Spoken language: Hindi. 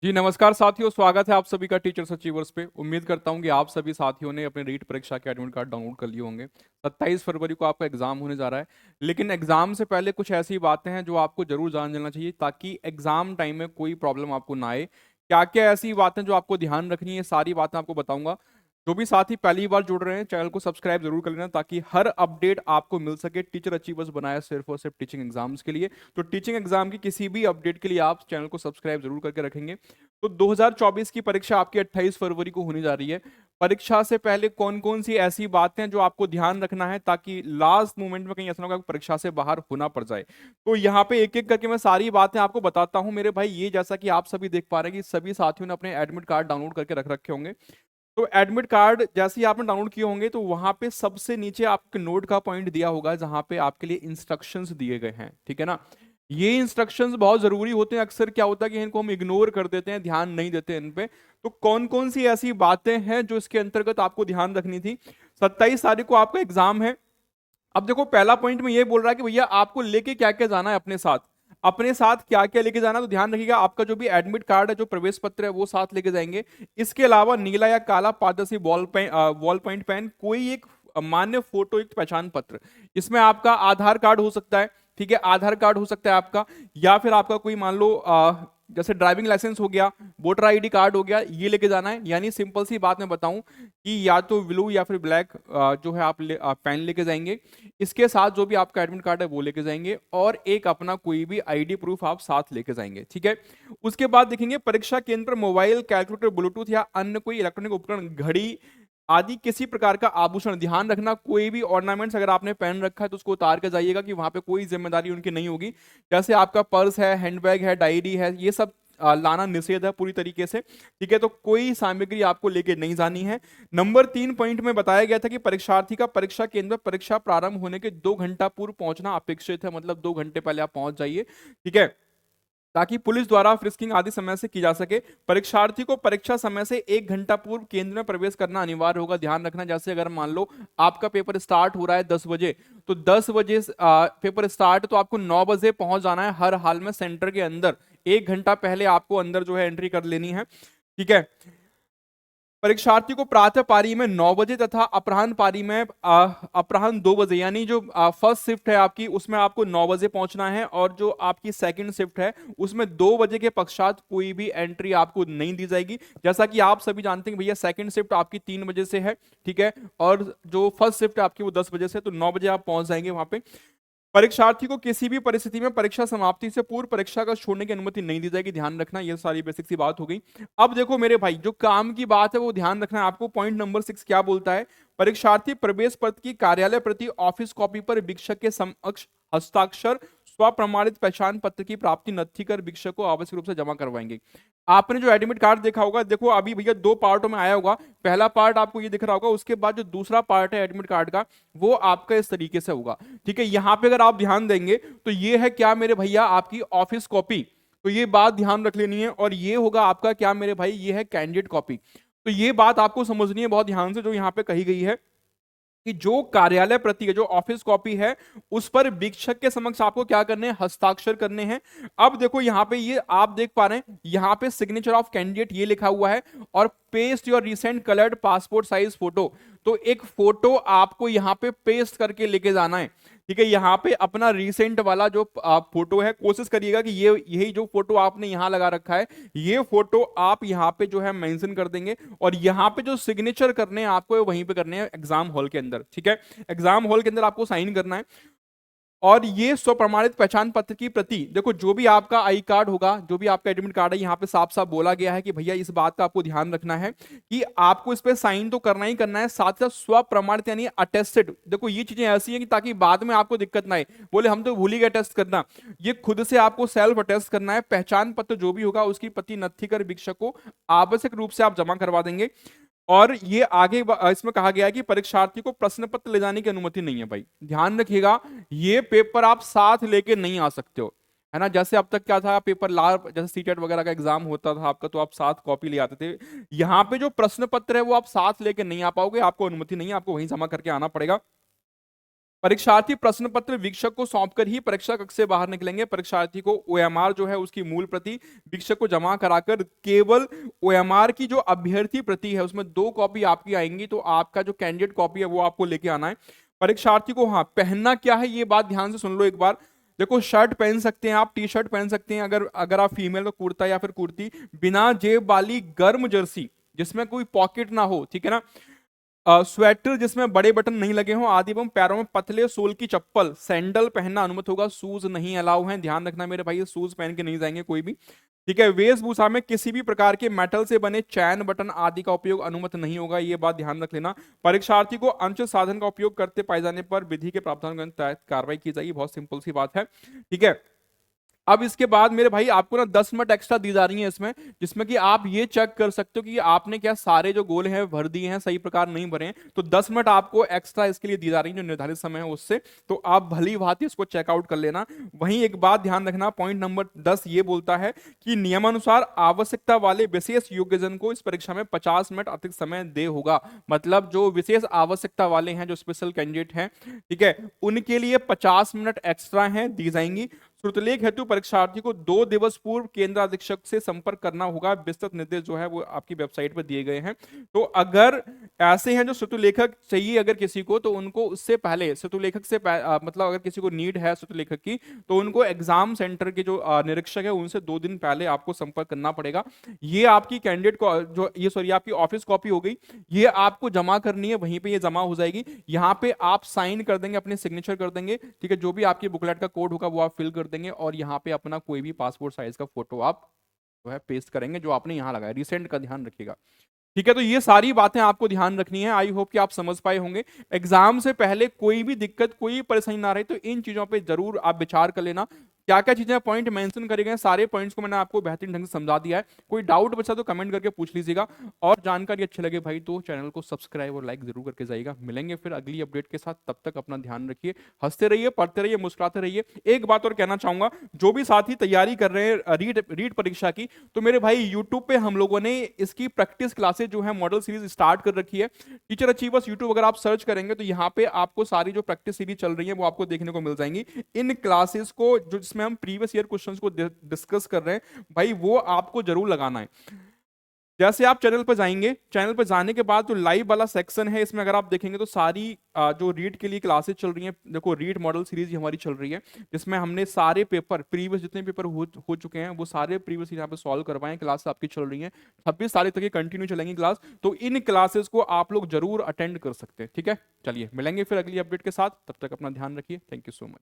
जी नमस्कार साथियों, स्वागत है आप सभी का टीचर्स अचीवर्स पे। उम्मीद करता हूँ कि आप सभी साथियों ने अपने रीट परीक्षा के एडमिट कार्ड डाउनलोड कर लिए होंगे। 27 फरवरी को आपका एग्जाम होने जा रहा है, लेकिन एग्जाम से पहले कुछ ऐसी बातें हैं जो आपको जरूर जान लेना चाहिए ताकि एग्जाम टाइम में कोई प्रॉब्लम आपको ना आए। क्या क्या ऐसी बातें जो आपको ध्यान रखनी है, सारी बातें आपको बताऊंगा। जो भी साथी पहली बार जुड़ रहे हैं, चैनल को सब्सक्राइब जरूर कर लेना ताकि हर अपडेट आपको मिल सके। टीचर अचीवर्स बनाया सिर्फ और सिर्फ टीचिंग एग्जाम्स के लिए, तो टीचिंग एग्जाम की किसी भी अपडेट के लिए आप चैनल को सब्सक्राइब जरूर करके रखेंगे। तो 2024 की परीक्षा आपकी 28 फरवरी को होने जा रही है। परीक्षा से पहले कौन कौन सी ऐसी बातें हैं जो आपको ध्यान रखना है ताकि लास्ट मोमेंट में कहीं ऐसा ना हो कि परीक्षा से बाहर होना पड़ जाए। तो यहाँ पे एक एक करके मैं सारी बातें आपको बताता हूँ मेरे भाई। ये जैसा कि आप सभी देख पा रहे हैं कि सभी साथियों ने अपने एडमिट कार्ड डाउनलोड करके रख रखे होंगे। तो एडमिट कार्ड जैसे ही आपने डाउनलोड किए होंगे तो वहां पे सबसे नीचे आपके नोट का पॉइंट दिया होगा जहां पे आपके लिए इंस्ट्रक्शंस दिए गए हैं, ठीक है ना। ये इंस्ट्रक्शंस बहुत जरूरी होते हैं। अक्सर क्या होता है कि इनको हम इग्नोर कर देते हैं, ध्यान नहीं देते इन पे। तो कौन कौन सी ऐसी बातें हैं जो इसके अंतर्गत आपको ध्यान रखनी थी। 27 तारीख को आपका एग्जाम है। अब देखो, पहला पॉइंट में ये बोल रहा है कि भैया आपको लेके क्या क्या जाना है अपने साथ। अपने साथ क्या क्या लेके जाना है, तो ध्यान रखिएगा आपका जो भी एडमिट कार्ड है, जो प्रवेश पत्र है, वो साथ लेके जाएंगे। इसके अलावा नीला या काला पारदर्शी बॉल पॉइंट पेन, कोई एक मान्य फोटो युक्त पहचान पत्र। इसमें आपका आधार कार्ड हो सकता है, ठीक है, आधार कार्ड हो सकता है आपका, या फिर आपका कोई मान लो जैसे ड्राइविंग लाइसेंस हो गया, वोटर आईडी कार्ड हो गया, ये लेके जाना है। यानी सिंपल सी बात मैं बताऊं कि या तो ब्लू या फिर ब्लैक जो है आप पेन लेके जाएंगे। इसके साथ जो भी आपका एडमिट कार्ड है वो लेके जाएंगे, और एक अपना कोई भी आईडी प्रूफ आप साथ लेके जाएंगे, ठीक है। उसके बाद देखेंगे परीक्षा केंद्र पर मोबाइल, कैलकुलेटर, ब्लूटूथ या अन्य कोई इलेक्ट्रॉनिक उपकरण, घड़ी आदि किसी प्रकार का आभूषण। ध्यान रखना कोई भी ऑर्नामेंट्स अगर आपने पहन रखा है तो उसको उतार के जाइएगा कि वहां पे कोई जिम्मेदारी उनकी नहीं होगी। जैसे आपका पर्स है, हैंडबैग है, डायरी है, ये सब लाना निषेध है पूरी तरीके से, ठीक है। तो कोई सामग्री आपको लेके नहीं जानी है। नंबर 3 पॉइंट में बताया गया था कि परीक्षार्थी का परीक्षा केंद्र परीक्षा प्रारंभ होने के 2 घंटा पूर्व पहुंचना अपेक्षित है, मतलब 2 घंटे पहले आप पहुंच जाइए, ठीक है, ताकि पुलिस द्वारा फ्रिस्किंग आदि समय से की जा सके। परीक्षार्थी को परीक्षा समय से 1 घंटा पूर्व केंद्र में प्रवेश करना अनिवार्य होगा। ध्यान रखना, जैसे अगर मान लो आपका पेपर स्टार्ट हो रहा है 10 बजे, तो 10 बजे पेपर स्टार्ट, तो आपको 9 बजे पहुंच जाना है हर हाल में सेंटर के अंदर। 1 घंटा पहले आपको अंदर जो है एंट्री कर लेनी है, ठीक है। परीक्षार्थी को प्रातः पारी में 9 बजे तथा अपराह्न पारी में अपराह्न 2 बजे, यानी जो फर्स्ट शिफ्ट है आपकी उसमें आपको 9 बजे पहुंचना है, और जो आपकी सेकंड शिफ्ट है उसमें 2 बजे के पश्चात कोई भी एंट्री आपको नहीं दी जाएगी। जैसा कि आप सभी जानते हैं भैया, सेकंड शिफ्ट आपकी 3 बजे से है, ठीक है, और जो फर्स्ट शिफ्ट है आपकी वो 10 बजे से, तो 9 बजे आप पहुंच जाएंगे वहां पे। परीक्षार्थी को किसी भी परिस्थिति में परीक्षा समाप्ति से पूर्व परीक्षा का छोड़ने की अनुमति नहीं दी जाएगी। ध्यान रखना, ये सारी बेसिक सी बात हो गई। अब देखो मेरे भाई, जो काम की बात है वो ध्यान रखना है आपको। पॉइंट नंबर 6 क्या बोलता है। परीक्षार्थी प्रवेश पत्र की कार्यालय प्रति ऑफिस कॉपी पर वीक्षक के समक्ष हस्ताक्षर स्वप्रमाणित पहचान पत्र की प्राप्ति नत्थी कर वीक्षक को आवश्यक रूप से जमा करवाएंगे। आपने जो एडमिट कार्ड देखा होगा, देखो अभी भैया 2 पार्टों में आया होगा। पहला पार्ट आपको ये दिख रहा होगा, उसके बाद जो दूसरा पार्ट है एडमिट कार्ड का, वो आपका इस तरीके से होगा, ठीक है। यहां पे अगर आप ध्यान देंगे तो ये है क्या मेरे भैया, आपकी ऑफिस कॉपी। तो ये बात ध्यान रख लेनी है, और ये होगा आपका क्या मेरे भाई, ये है कैंडिडेट कॉपी। तो ये बात आपको समझनी है बहुत ध्यान से, जो यहां पे कही गई है कि जो कार्यालय प्रति है, जो ऑफिस कॉपी है, उस पर वीक्षक के समक्ष आपको क्या करने हैं, हस्ताक्षर करने हैं। अब देखो यहां पे ये आप देख पा रहे हैं, यहां पे सिग्नेचर ऑफ कैंडिडेट ये लिखा हुआ है, और paste your recent coloured passport size photo. तो एक फोटो आपको यहां पे पेस्ट करके लेके जाना है, ठीक है। यहाँ पे अपना रिसेंट वाला जो फोटो है, कोशिश करिएगा कि ये यही जो फोटो आपने यहाँ लगा रखा है, ये फोटो आप यहाँ पे जो है मेंशन कर देंगे, और यहाँ पे जो सिग्नेचर करने हैं आपको वहीं पे करने हैं एग्जाम हॉल के अंदर, ठीक है। एग्जाम हॉल के अंदर आपको साइन करना है। और ये स्वप्रमाणित पहचान पत्र की प्रति, देखो जो भी आपका आई कार्ड होगा, जो भी आपका एडमिट कार्ड है, यहाँ पे साफ साफ बोला गया है कि भैया इस बात का आपको ध्यान रखना है कि आपको इस पे साइन तो करना ही करना है, साथ साथ स्वप्रमाणित यानी अटेस्टेड। देखो ये चीजें ऐसी हैं कि ताकि बाद में आपको दिक्कत ना आए, बोले हम तो भूल ही गए टेस्ट करना। ये खुद से आपको सेल्फ अटेस्ट करना है। पहचान पत्र जो भी होगा उसकी प्रति नत्थी कर वीक्षक को आवश्यक रूप से आप जमा करवा देंगे। और ये आगे इसमें कहा गया है कि परीक्षार्थी को प्रश्न पत्र ले जाने की अनुमति नहीं है भाई, ध्यान रखिएगा। ये पेपर आप साथ लेके नहीं आ सकते हो, है ना। जैसे अब तक क्या था, पेपर ला जैसे सीटेट वगैरह का एग्जाम होता था आपका, तो आप साथ कॉपी ले आते थे। यहाँ पे जो प्रश्न पत्र है वो आप साथ लेके नहीं आ पाओगे, आपको अनुमति नहीं है, आपको वहीं जमा करके आना पड़ेगा। परीक्षार्थी प्रश्न पत्र वीक्षक को सौंपकर ही परीक्षा कक्ष से बाहर निकलेंगे। परीक्षार्थी को ओएमआर जो है उसकी मूल प्रति वीक्षक को जमा कराकर केवल ओएमआर की जो अभ्यर्थी प्रति है उसमें 2 कॉपी आपकी आएंगी, तो आपका जो कैंडिडेट कॉपी है वो आपको लेके आना है। परीक्षार्थी को हाँ पहनना क्या है ये बात ध्यान से सुन लो एक बार। देखो शर्ट पहन सकते हैं आप, टी शर्ट पहन सकते हैं, अगर अगर आप फीमेल तो कुर्ता या फिर कुर्ती, बिना जेब वाली गर्म जर्सी जिसमें कोई पॉकेट ना हो, ठीक है ना, स्वेटर जिसमें बड़े बटन नहीं लगे हों आदि, एवं पैरों में पतले सोल की चप्पल सैंडल पहनना अनुमत होगा। शूज नहीं अलाउ हैं, ध्यान रखना मेरे भाई, शूज पहन के नहीं जाएंगे कोई भी, ठीक है। वेशभूषा में किसी भी प्रकार के मेटल से बने चैन बटन आदि का उपयोग अनुमत नहीं होगा, ये बात ध्यान रख लेना। परीक्षार्थी को अनुचित साधन का उपयोग करते पाए जाने पर विधि के प्रावधानों के तहत कार्रवाई की जाएगी। बहुत सिंपल सी बात है, ठीक है। अब इसके बाद मेरे भाई आपको ना 10 मिनट एक्स्ट्रा दी जा रही है इसमें, जिसमें कि आप ये चेक कर सकते हो कि आपने क्या सारे जो गोल हैं भर दिए हैं, सही प्रकार नहीं भरे हैं। तो 10 मिनट आपको एक्स्ट्रा इसके लिए दी जा रही है जो निर्धारित समय है उससे, तो आप भली भांति इसको चेकआउट कर लेना। वहीं एक बात ध्यान रखना, पॉइंट नंबर 10 ये बोलता है कि नियमानुसार आवश्यकता वाले विशेष योग्यजन को इस परीक्षा में 50 मिनट अतिरिक्त समय दे होगा। मतलब जो विशेष आवश्यकता वाले हैं, जो स्पेशल कैंडिडेट हैं, ठीक है, उनके लिए 50 मिनट एक्स्ट्रा हैं दी जाएंगी। श्रुतलेख हेतु परीक्षार्थी को 2 दिवस पूर्व केंद्र अधीक्षक से संपर्क करना होगा। विस्तृत निर्देश जो है वो आपकी वेबसाइट पर दिए गए हैं। तो अगर ऐसे हैं जो श्रुतलेखक चाहिए अगर किसी को, तो उनको उससे पहले श्रुतलेखक से मतलब अगर किसी को नीड है श्रुतलेखक की, तो उनको एग्जाम सेंटर के जो निरीक्षक है उनसे 2 दिन पहले आपको संपर्क करना पड़ेगा। ये आपकी कैंडिडेट को जो ये सॉरी आपकी ऑफिस कॉपी हो गई, ये आपको जमा करनी है, वहीं पे ये जमा हो जाएगी। यहाँ पे आप साइन कर देंगे, अपने सिग्नेचर कर देंगे, ठीक है। जो भी आपकी बुकलेट का कोड होगा वो आप फिल कर देंगे और यहाँ पे अपना कोई भी पासपोर्ट साइज का फोटो आप जो है पेस्ट करेंगे, जो आपने यहाँ लगाया। रिसेंट का ध्यान रखिएगा, ठीक है। तो ये सारी बातें आपको ध्यान रखनी है। आई होप कि आप समझ पाए होंगे। एग्जाम से पहले कोई भी दिक्कत, कोई परेशानी ना रहे, तो इन चीजों पे जरूर आप विचार कर लेना। क्या क्या चीजें पॉइंट मेंशन करे गए, सारे पॉइंट्स को मैंने आपको बेहतरीन ढंग से समझा दिया है। कोई डाउट बचा तो कमेंट करके पूछ लीजिएगा, और जानकारी अच्छी लगे भाई तो चैनल को सब्सक्राइब और लाइक जरूर करके जाइएगा। मिलेंगे फिर अगली अपडेट के साथ, तब तक अपना ध्यान रखिए, हंसते रहिए, पढ़ते रहिए, मुस्कुराते रहिए। एक बात और कहना चाहूंगा, जो भी साथी तैयारी कर रहे हैं रीट परीक्षा की, तो मेरे भाई यूट्यूब पे हम लोगों ने इसकी प्रैक्टिस क्लासेज जो है मॉडल सीरीज स्टार्ट कर रखी है। टीचर अचीवर्स यूट्यूब अगर आप सर्च करेंगे तो यहाँ पे आपको सारी जो प्रैक्टिस सीरीज चल रही है वो आपको देखने को मिल जाएंगी। इन क्लासेस को जो जिसमें हम प्रीवियस ईयर क्वेश्चंस को डिस्कस कर रहे हैं भाई, वो आपको जरूर लगाना है। जैसे आप चैनल पर जाएंगे, चैनल पर जाने के बाद जो लाइव वाला सेक्शन है इसमें अगर आप देखेंगे तो सारी जो रीट के लिए क्लासेस चल रही हैं, देखो रीट मॉडल सीरीज हमारी चल रही है, जिसमें हमने सारे पेपर प्रीवियस जितने पेपर हो चुके हैं वो सारे प्रीवियस यहाँ पे सॉल्व करवाए। क्लास आपकी चल रही है 26 तारीख तक ये कंटिन्यू चलेंगी क्लास, तो इन क्लासेस को आप लोग जरूर अटेंड कर सकते हैं, ठीक है। चलिए मिलेंगे फिर अगली अपडेट के साथ, तब तक अपना ध्यान रखिए। Thank you so much.